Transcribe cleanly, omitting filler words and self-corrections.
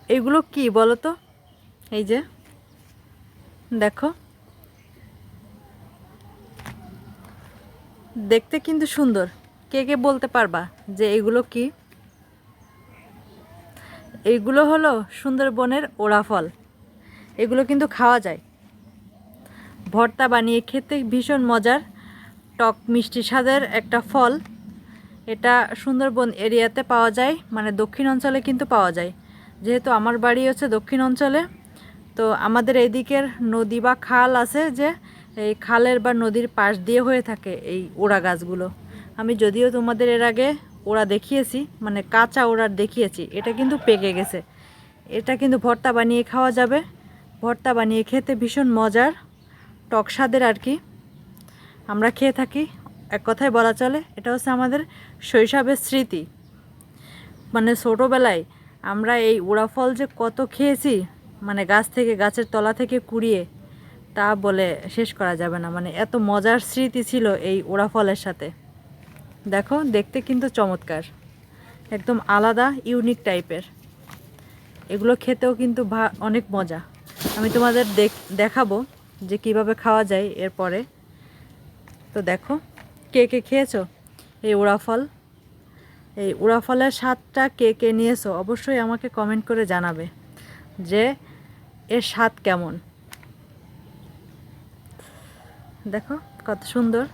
এগুলো কি বলো তো? এই যে দেখো, দেখতে কিন্তু সুন্দর। কে কে বলতে পারবা যে এগুলো কি? এইগুলো হলো সুন্দরবনের ওড়া ফল। এগুলো কিন্তু খাওয়া যায়, ভর্তা বানিয়ে খেতে ভীষণ মজার, টক মিষ্টি স্বাদের একটা ফল। এটা সুন্দরবন এরিয়াতে পাওয়া যায়, মানে দক্ষিণ অঞ্চলে কিন্তু পাওয়া যায়। যেহেতু আমার বাড়ি হচ্ছে দক্ষিণ অঞ্চলে, তো আমাদের এইদিকের নদী বা খাল আছে, যে এই খালের বা নদীর পাশ দিয়ে হয়ে থাকে এই ওড়া গাছগুলো। আমি যদিও তোমাদের এর আগে ওড়া দেখিয়েছি, মানে কাঁচা ওড়ার দেখিয়েছি, এটা কিন্তু পেকে গেছে। এটা কিন্তু ভর্তা বানিয়ে খাওয়া যাবে, ভর্তা বানিয়ে খেতে ভীষণ মজার, টক স্বাদের আর কি। আমরা খেয়ে থাকি, এক কথায় বলা চলে এটা হচ্ছে আমাদের শৈশবের স্মৃতি। মানে ছোটোবেলায় আমরা এই উড়া ফল যে কত খেয়েছি, মানে গাছ থেকে, গাছের তলা থেকে কুড়িয়ে, তা বলে শেষ করা যাবে না। মানে এত মজার স্মৃতি ছিল এই উড়া ফলের সাথে। দেখো, দেখতে কিন্তু চমৎকার, একদম আলাদা ইউনিক টাইপের। এগুলো খেতেও কিন্তু অনেক মজা। আমি তোমাদের দেখাবো যে কিভাবে খাওয়া যায় এরপরে। তো দেখো, কে কে খেয়েছো এই উড়া ফল? এই উড়া ফলের স্বাদটা কে কে নিয়েছো অবশ্যই আমাকে কমেন্ট করে জানাবে যে এর স্বাদ কেমন। দেখো কত সুন্দর।